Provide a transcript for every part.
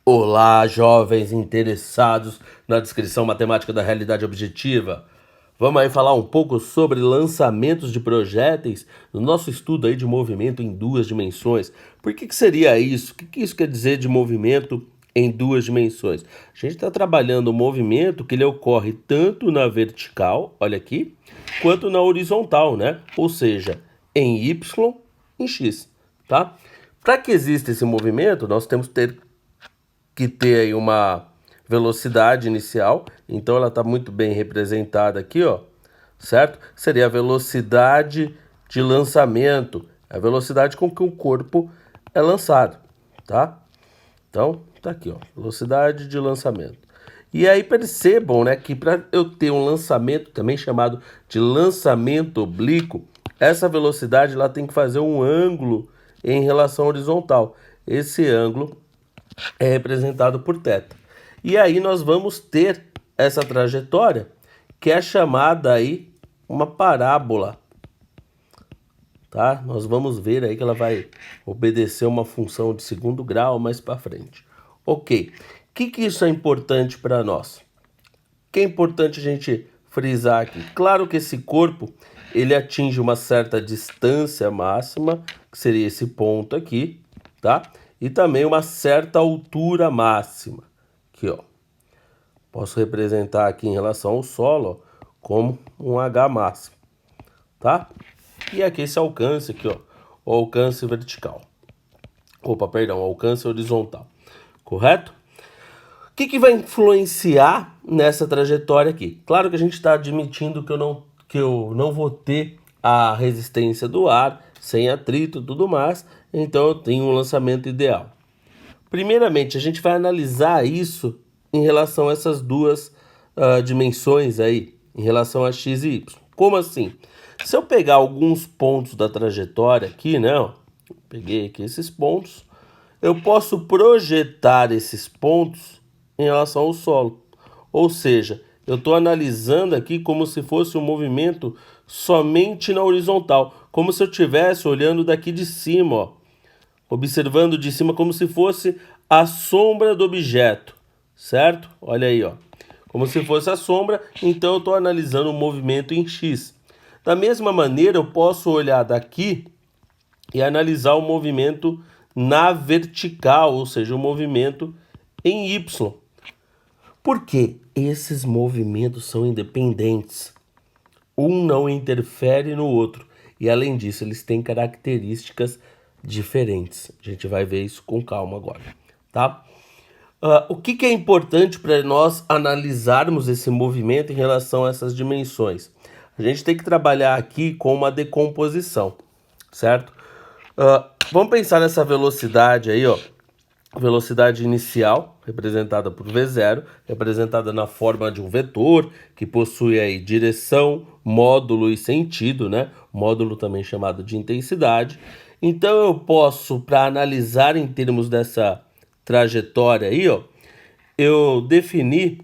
Olá, jovens interessados na descrição matemática da realidade objetiva. Vamos aí falar um pouco sobre lançamentos de projéteis no nosso estudo aí de movimento em duas dimensões. Por que seria isso? O que isso quer dizer de movimento em duas dimensões? A gente está trabalhando o movimento que ele ocorre tanto na vertical, olha aqui, quanto na horizontal, né? Ou seja, em y, em x, tá? Para que exista esse movimento, nós temos que ter aí uma velocidade inicial, então ela está muito bem representada aqui, ó, certo? Seria a velocidade de lançamento, a velocidade com que o corpo é lançado, tá? Então, tá aqui, ó, velocidade de lançamento. E aí percebam, né, que para eu ter um lançamento também chamado de lançamento oblíquo, essa velocidade lá tem que fazer um ângulo em relação horizontal. Esse ângulo é representado por θ. E aí nós vamos ter essa trajetória que é chamada aí uma parábola, tá? Nós vamos ver aí que ela vai obedecer uma função de segundo grau mais para frente. Ok. O que isso é importante para nós? O que é importante a gente frisar aqui? Claro que esse corpo ele atinge uma certa distância máxima, que seria esse ponto aqui, tá? E também uma certa altura máxima. Aqui, ó. Posso representar aqui em relação ao solo, ó, como um H máximo, tá? E aqui esse alcance aqui, ó, o alcance vertical. Opa, perdão, o alcance horizontal. Correto? O que vai influenciar nessa trajetória aqui? Claro que a gente está admitindo que eu não vou ter a resistência do ar, sem atrito e tudo mais, então eu tenho um lançamento ideal. Primeiramente, a gente vai analisar isso em relação a essas duas dimensões aí, em relação a x e y. Como assim? Se eu pegar alguns pontos da trajetória aqui, né? Ó, peguei aqui esses pontos, eu posso projetar esses pontos em relação ao solo. Ou seja, eu estou analisando aqui como se fosse um movimento somente na horizontal, como se eu estivesse olhando daqui de cima, ó, observando de cima como se fosse a sombra do objeto, certo? Olha aí, ó, como se fosse a sombra, então eu estou analisando o movimento em x. Da mesma maneira, eu posso olhar daqui e analisar o movimento na vertical, ou seja, o movimento em y. Por quê? Esses movimentos são independentes. Um não interfere no outro. E além disso, eles têm características diferentes. A gente vai ver isso com calma agora, tá? O que é importante para nós analisarmos esse movimento em relação a essas dimensões? A gente tem que trabalhar aqui com uma decomposição, certo? Vamos pensar nessa velocidade aí, ó. Velocidade inicial, representada por V0, representada na forma de um vetor, que possui aí direção, módulo e sentido, né? Módulo também chamado de intensidade. Então eu posso, para analisar em termos dessa trajetória aí, ó, eu definir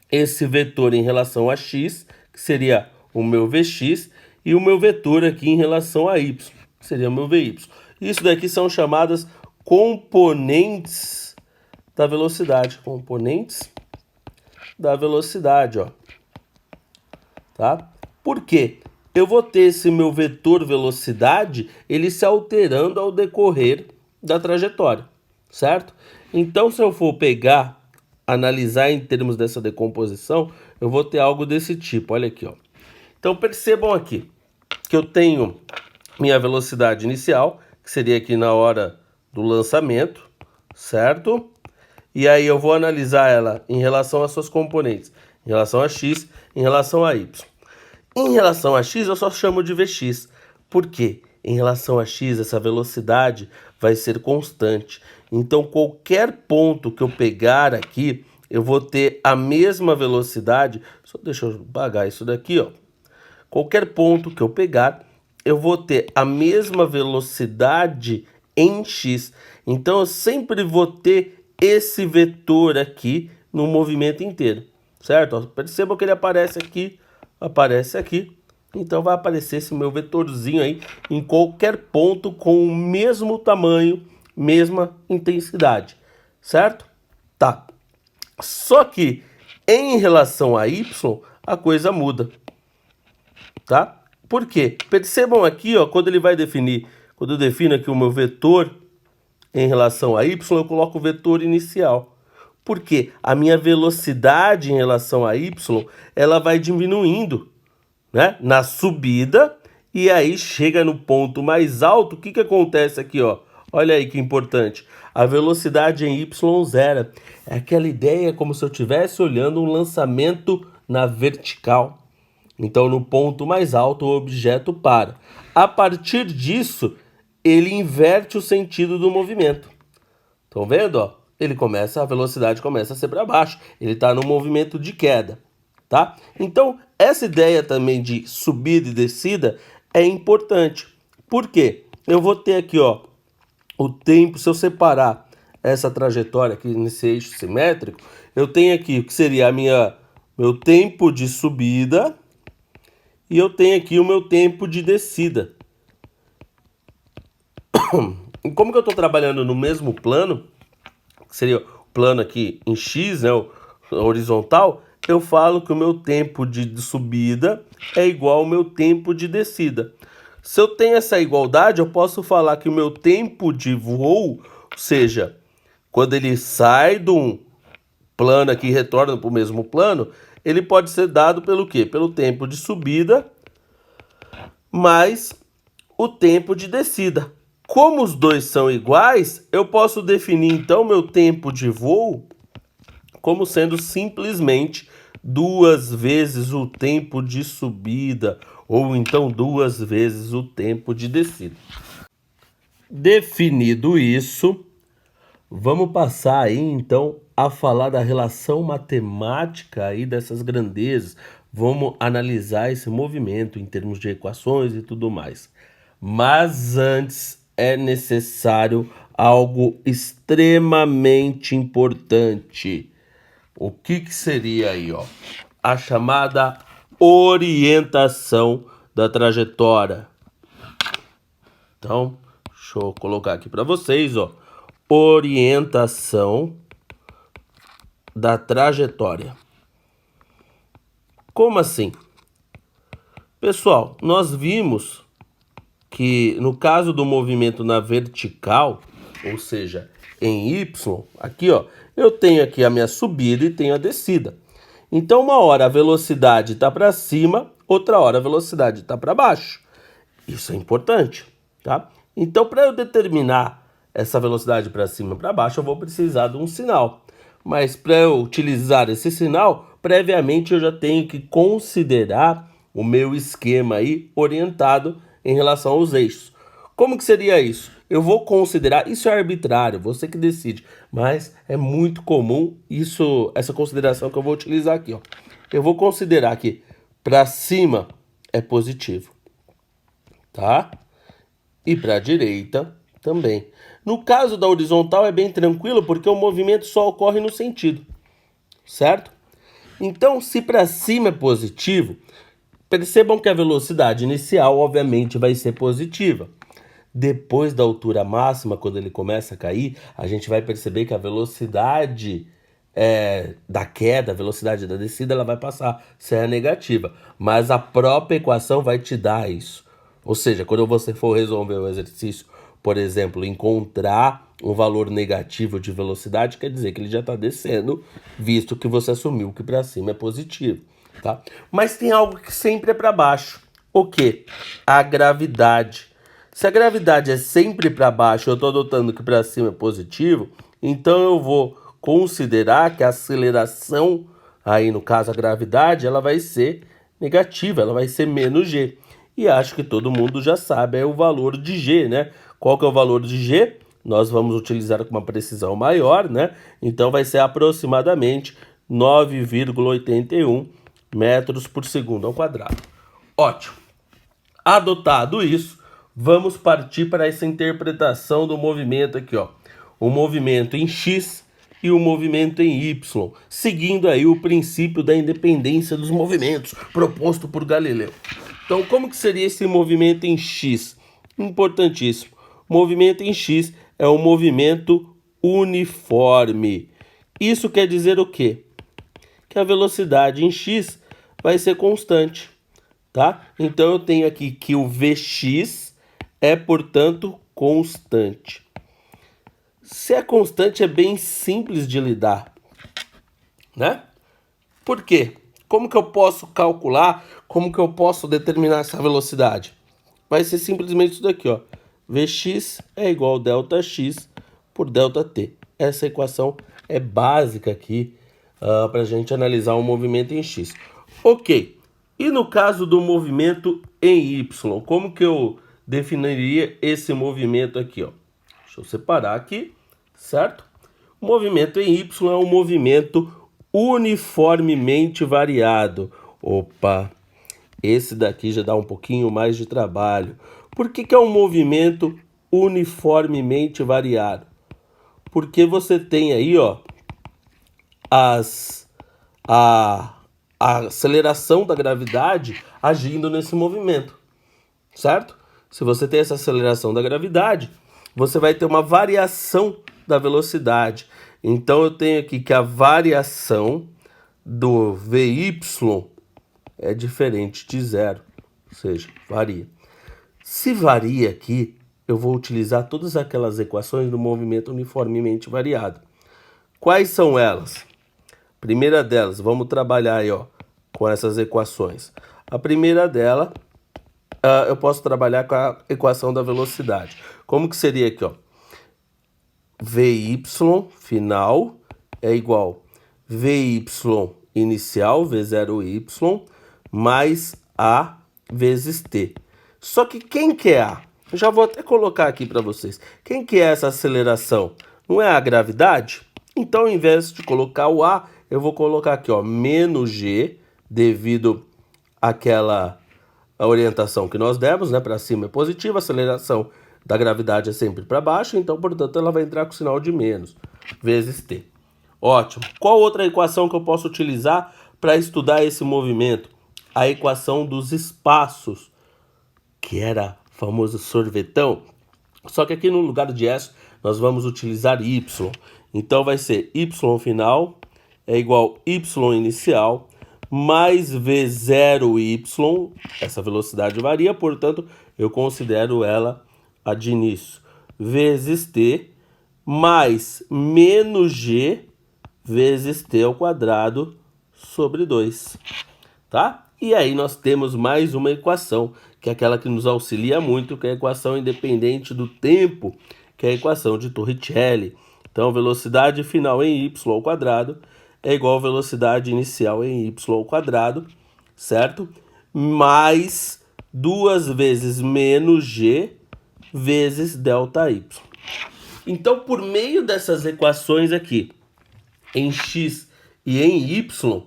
esse vetor em relação a x, que seria o meu Vx, e o meu vetor aqui em relação a y, que seria o meu Vy. Isso daqui são chamadas componentes da velocidade. Componentes da velocidade, ó. Tá? Por quê? Eu vou ter esse meu vetor velocidade, ele se alterando ao decorrer da trajetória, certo? Então, se eu for pegar, analisar em termos dessa decomposição, eu vou ter algo desse tipo, olha aqui, ó. Então, percebam aqui que eu tenho minha velocidade inicial, que seria aqui na hora do lançamento, certo? E aí eu vou analisar ela em relação às suas componentes, em relação a x, em relação a y. Em relação a x, eu só chamo de Vx. Por quê? Em relação a x, essa velocidade vai ser constante. Então, qualquer ponto que eu pegar aqui, eu vou ter a mesma velocidade. Só deixa eu apagar isso daqui, ó. Qualquer ponto que eu pegar, eu vou ter a mesma velocidade em x. Então, eu sempre vou ter esse vetor aqui no movimento inteiro, certo? Percebam que ele aparece aqui. Então, vai aparecer esse meu vetorzinho aí em qualquer ponto com o mesmo tamanho, mesma intensidade. certo? Tá. Só que em relação a y, a coisa muda, tá? Por quê? Percebam aqui, ó, quando ele vai definir, quando eu defino aqui o meu vetor em relação a y, eu coloco o vetor inicial. Por quê? A minha velocidade em relação a y, ela vai diminuindo, né? Na subida, e aí chega no ponto mais alto, o que que acontece aqui, ó? Olha aí que importante. A velocidade em y0 é aquela ideia como se eu estivesse olhando um lançamento na vertical. Então, no ponto mais alto, o objeto para. A partir disso, ele inverte o sentido do movimento. Estão vendo? Ó? A velocidade começa a ser para baixo. Ele está no movimento de queda, tá? Então, essa ideia também de subida e descida é importante. Por quê? Eu vou ter aqui, ó, o tempo, se eu separar essa trajetória aqui nesse eixo simétrico, eu tenho aqui o que seria meu tempo de subida e eu tenho aqui o meu tempo de descida. E como que eu estou trabalhando no mesmo plano, que seria o plano aqui em x, né, o horizontal, eu falo que o meu tempo de subida é igual ao meu tempo de descida. Se eu tenho essa igualdade, eu posso falar que o meu tempo de voo, ou seja, quando ele sai de um plano aqui e retorna para o mesmo plano, ele pode ser dado pelo quê? Pelo tempo de subida mais o tempo de descida. Como os dois são iguais, eu posso definir então meu tempo de voo como sendo simplesmente 2 vezes o tempo de subida, ou então 2 vezes o tempo de descida. Definido isso, vamos passar aí então a falar da relação matemática aí dessas grandezas. Vamos analisar esse movimento em termos de equações e tudo mais. Mas antes é necessário algo extremamente importante. O que seria aí, ó? A chamada orientação da trajetória. Então, deixa eu colocar aqui para vocês, ó. Orientação da trajetória. Como assim? Pessoal, nós vimos que no caso do movimento na vertical, ou seja, em y, aqui, ó, eu tenho aqui a minha subida e tenho a descida. Então, uma hora a velocidade está para cima, outra hora a velocidade está para baixo. Isso é importante, tá? Então, para eu determinar essa velocidade para cima e para baixo, eu vou precisar de um sinal. Mas para eu utilizar esse sinal, previamente eu já tenho que considerar o meu esquema aí orientado em relação aos eixos. Como que seria isso? Eu vou considerar, isso é arbitrário, você que decide, mas é muito comum essa consideração que eu vou utilizar aqui, ó. Eu vou considerar que para cima é positivo, tá? E para a direita também. No caso da horizontal é bem tranquilo, porque o movimento só ocorre no sentido, certo? Então, se para cima é positivo, percebam que a velocidade inicial, obviamente, vai ser positiva. Depois da altura máxima, quando ele começa a cair, a gente vai perceber que a velocidade da queda, a velocidade da descida, ela vai passar a ser negativa. Mas a própria equação vai te dar isso. Ou seja, quando você for resolver o exercício, por exemplo, encontrar um valor negativo de velocidade, quer dizer que ele já está descendo, visto que você assumiu que para cima é positivo, tá? Mas tem algo que sempre é para baixo. O quê? A gravidade. Se a gravidade é sempre para baixo, eu estou adotando que para cima é positivo, então eu vou considerar que a aceleração, aí no caso a gravidade, ela vai ser negativa, ela vai ser menos g. E acho que todo mundo já sabe o valor de g, né? Qual que é o valor de g? Nós vamos utilizar com uma precisão maior, né? Então vai ser aproximadamente 9,81 metros por segundo ao quadrado. Ótimo. Adotado isso, vamos partir para essa interpretação do movimento aqui, ó. O movimento em x e o movimento em y, seguindo aí o princípio da independência dos movimentos proposto por Galileu. Então, como que seria esse movimento em x? Importantíssimo. Movimento em x é um movimento uniforme. Isso quer dizer o quê? Que a velocidade em x vai ser constante, tá? Então eu tenho aqui que o Vx é, portanto, constante. Se é constante, é bem simples de lidar, né? Por quê? Como que eu posso calcular, como que eu posso determinar essa velocidade? Vai ser simplesmente isso daqui, ó. Vx é igual a ΔX por ΔT. Essa equação é básica aqui para a gente analisar um movimento em x. Ok. E no caso do movimento em y, como que eu definiria esse movimento aqui, ó? Deixa eu separar aqui, certo? O movimento em y é um movimento uniformemente variado. Opa, esse daqui já dá um pouquinho mais de trabalho. Por que é um movimento uniformemente variado? Porque você tem aí, ó, a aceleração da gravidade agindo nesse movimento, certo? Se você tem essa aceleração da gravidade, você vai ter uma variação da velocidade. Então eu tenho aqui que a variação do Vy é diferente de zero, ou seja, varia. Se varia aqui, eu vou utilizar todas aquelas equações do movimento uniformemente variado. Quais são elas? Primeira delas, vamos trabalhar aí, ó, com essas equações. A primeira dela, eu posso trabalhar com a equação da velocidade. Como que seria aqui, ó? Vy final é igual Vy inicial, V0y, mais A vezes T. Só que quem que é A? Eu já vou até colocar aqui para vocês. Quem que é essa aceleração? Não é a gravidade? Então, ao invés de colocar o A, eu vou colocar aqui, ó, menos G, devido àquela orientação que nós demos, né? Para cima é positiva, a aceleração da gravidade é sempre para baixo, então, portanto, ela vai entrar com o sinal de menos, vezes T. Ótimo. Qual outra equação que eu posso utilizar para estudar esse movimento? A equação dos espaços, que era o famoso sorvetão. Só que aqui no lugar de S, nós vamos utilizar Y. Então vai ser Y final é igual Y inicial mais V0Y. Essa velocidade varia, portanto, eu considero ela a de início. Vezes T mais menos G vezes T ao quadrado sobre 2. Tá? E aí nós temos mais uma equação, que é aquela que nos auxilia muito, que é a equação independente do tempo, que é a equação de Torricelli. Então, velocidade final em y ao quadrado é igual a velocidade inicial em y ao quadrado, certo? Mais 2 vezes menos g vezes ΔY. Então, por meio dessas equações aqui, em x e em y,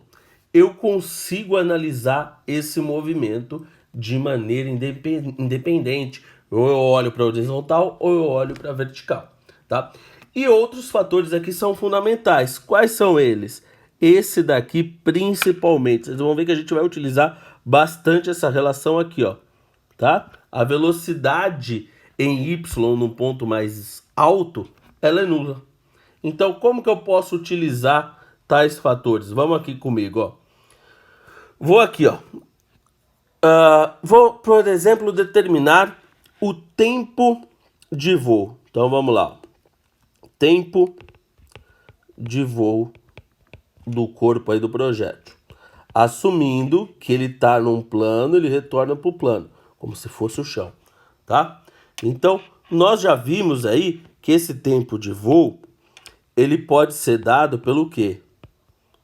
eu consigo analisar esse movimento de maneira independente. Ou eu olho para a horizontal ou eu olho para a vertical, tá? E outros fatores aqui são fundamentais. Quais são eles? Esse daqui principalmente. Vocês vão ver que a gente vai utilizar bastante essa relação aqui, ó, tá? A velocidade em y no ponto mais alto, ela é nula. Então, como que eu posso utilizar tais fatores? Vamos aqui comigo, ó. Vou aqui, ó. Vou, por exemplo, determinar o tempo de voo. Então, vamos lá. Tempo de voo do corpo aí do projétil. Assumindo que ele está num plano, ele retorna para o plano, como se fosse o chão, tá? Então, nós já vimos aí que esse tempo de voo, ele pode ser dado pelo quê?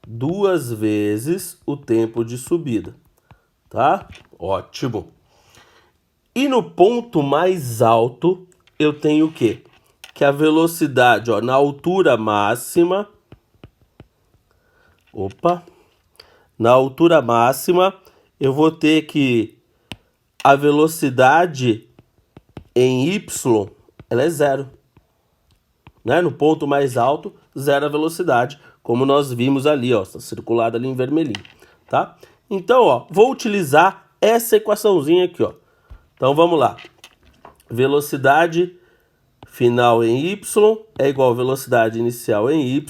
2 vezes o tempo de subida, tá? Ótimo. E no ponto mais alto, eu tenho o quê? Que a velocidade, ó, na altura máxima... Na altura máxima, eu vou ter que a velocidade em y, ela é zero. Né? No ponto mais alto, zero a velocidade, como nós vimos ali, ó, está circulado ali em vermelhinho, tá? Então, ó, vou utilizar essa equaçãozinha aqui, ó. Então, vamos lá. Velocidade final em y é igual a velocidade inicial em y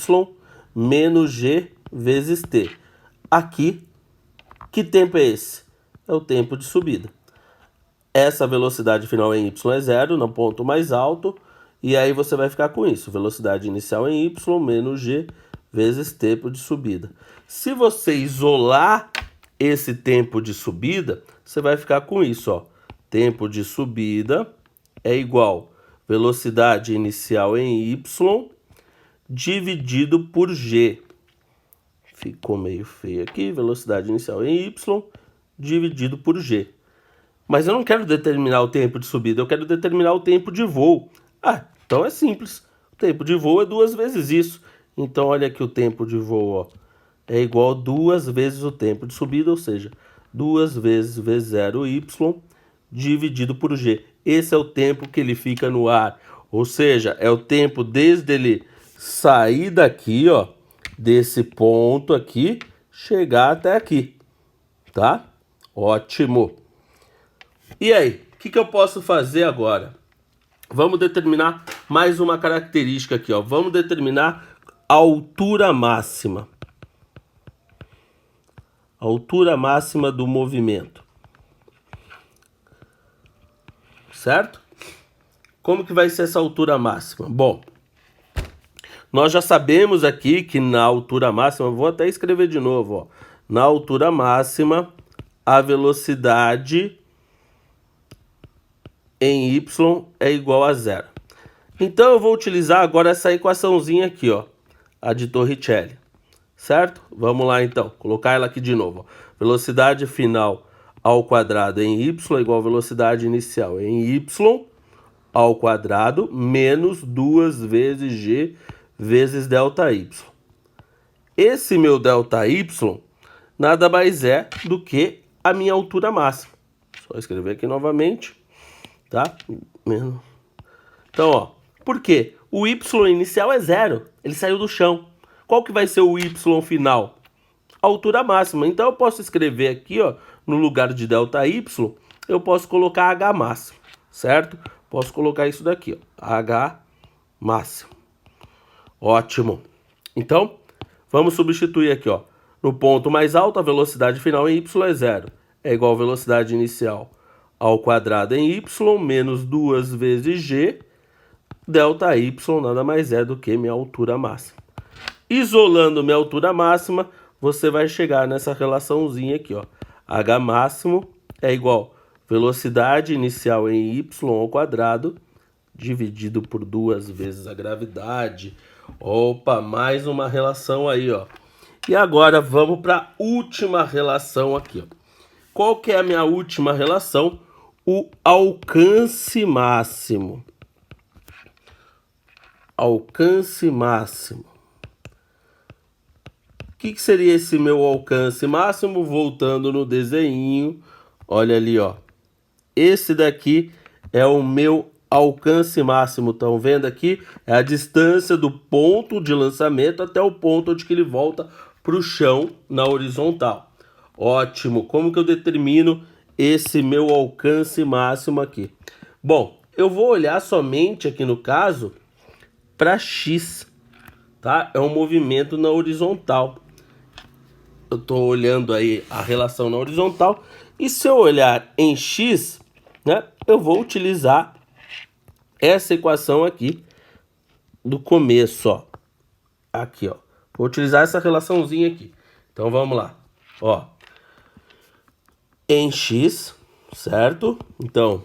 menos g vezes t. Aqui, que tempo é esse? É o tempo de subida. Essa velocidade final em y é zero, no ponto mais alto, e aí você vai ficar com isso. Velocidade inicial em y menos g vezes tempo de subida. Se você isolar esse tempo de subida, você vai ficar com isso, ó. Tempo de subida é igual a velocidade inicial em y dividido por g. Ficou meio feio aqui, velocidade inicial em y dividido por g. Mas eu não quero determinar o tempo de subida, eu quero determinar o tempo de voo. Ah, então é simples. O tempo de voo é 2 vezes isso. Então olha aqui o tempo de voo, ó. É igual a 2 vezes o tempo de subida, ou seja, 2 vezes v0y dividido por g. Esse é o tempo que ele fica no ar. Ou seja, é o tempo desde ele sair daqui, ó, desse ponto aqui, chegar até aqui, tá? Ótimo. E aí, o que eu posso fazer agora? Vamos determinar mais uma característica aqui, ó. Vamos determinar a altura máxima. A altura máxima do movimento. Certo? Como que vai ser essa altura máxima? Bom, nós já sabemos aqui que na altura máxima, vou até escrever de novo, ó. Na altura máxima, a velocidade em y é igual a zero. Então eu vou utilizar agora essa equaçãozinha aqui, ó, a de Torricelli, certo? Vamos lá então, colocar ela aqui de novo, ó. Velocidade final ao quadrado em y é igual a velocidade inicial em y ao quadrado menos 2 vezes g vezes ΔY. Esse meu ΔY nada mais é do que a minha altura máxima. Só escrever aqui novamente, tá? Então, ó, por quê? O y inicial é zero, ele saiu do chão. Qual que vai ser o y final? A altura máxima. Então eu posso escrever aqui, ó, no lugar de ΔY, eu posso colocar h máximo, certo? Posso colocar isso daqui, ó, h máximo. Ótimo. Então, vamos substituir aqui, ó. No ponto mais alto, a velocidade final em y é zero. É igual a velocidade inicial ao quadrado em y menos 2 vezes g. ΔY nada mais é do que minha altura máxima. Isolando minha altura máxima, você vai chegar nessa relaçãozinha aqui, ó. H máximo é igual a velocidade inicial em y ao quadrado dividido por 2 vezes a gravidade. Opa, mais uma relação aí, ó. E agora vamos para a última relação aqui, ó. Qual que é a minha última relação? O alcance máximo. Alcance máximo. O que seria esse meu alcance máximo? Voltando no desenho, olha ali, ó. Esse daqui é o meu alcance máximo. Estão vendo aqui? É a distância do ponto de lançamento até o ponto onde que ele volta para o chão na horizontal. Ótimo. Como que eu determino esse meu alcance máximo aqui? Bom, eu vou olhar somente aqui no caso para x, tá? É um movimento na horizontal. Eu estou olhando aí a relação na horizontal. E se eu olhar em x, né, eu vou utilizar essa equação aqui do começo, ó. Aqui, ó. Vou utilizar essa relaçãozinha aqui. Então vamos lá. Ó. Em x, certo? Então,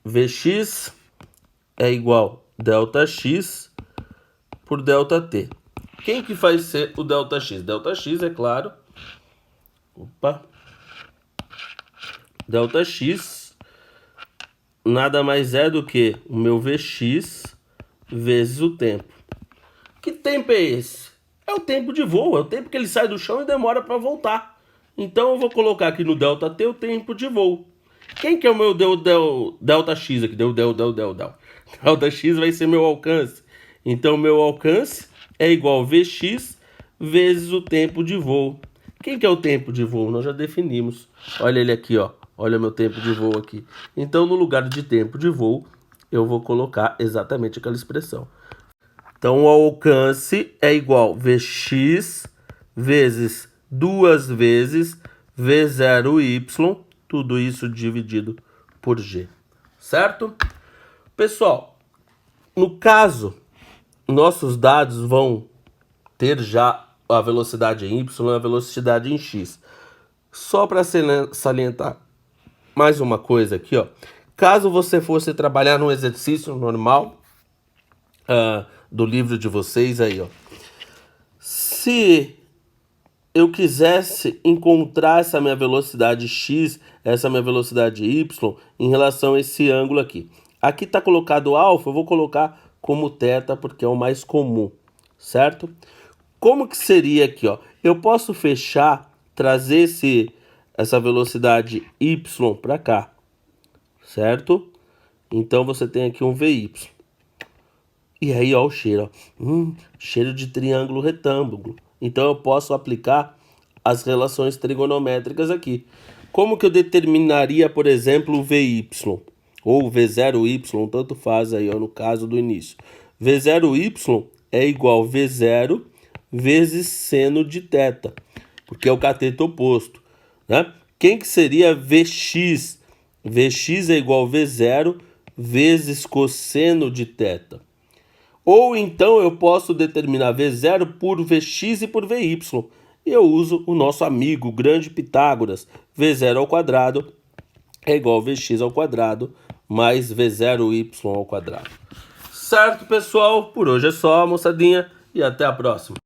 Vx é igual a ΔX por ΔT. Quem que vai ser o ΔX? ΔX, é claro. Opa. ΔX nada mais é do que o meu Vx vezes o tempo. Que tempo é esse? É o tempo de voo, é o tempo que ele sai do chão e demora para voltar. Então eu vou colocar aqui no ΔT o tempo de voo. Quem que é o meu ΔX aqui? ΔX vai ser meu alcance. Então meu alcance é igual a Vx vezes o tempo de voo. Quem que é o tempo de voo? Nós já definimos. Olha ele aqui, ó. Olha meu tempo de voo aqui. Então, no lugar de tempo de voo, eu vou colocar exatamente aquela expressão. Então, o alcance é igual Vx vezes 2 vezes V0y, tudo isso dividido por G, certo? Pessoal, no caso, nossos dados vão ter já a velocidade em Y e a velocidade em X. Só para salientar mais uma coisa aqui, ó. Caso você fosse trabalhar num exercício normal do livro de vocês aí, ó. Se eu quisesse encontrar essa minha velocidade x, essa minha velocidade y, em relação a esse ângulo aqui. Aqui está colocado alfa, eu vou colocar como θ, porque é o mais comum, certo? Como que seria aqui, ó? Eu posso fechar, trazer essa velocidade y para cá, certo? Então você tem aqui um VY. E aí, ó, o cheiro, ó. Cheiro de triângulo retângulo. Então eu posso aplicar as relações trigonométricas aqui. Como que eu determinaria, por exemplo, o VY? Ou V0Y, tanto faz aí, ó, no caso do início. V0Y é igual a V0 vezes seno de θ, porque é o cateto oposto, né? Quem que seria Vx? Vx é igual a V0 vezes cosseno de θ. Ou então eu posso determinar V0 por Vx e por Vy. E eu uso o nosso amigo grande Pitágoras. V0 ao quadrado é igual a Vx ao quadrado mais V0y ao quadrado. Certo, pessoal? Por hoje é só, moçadinha, e até a próxima.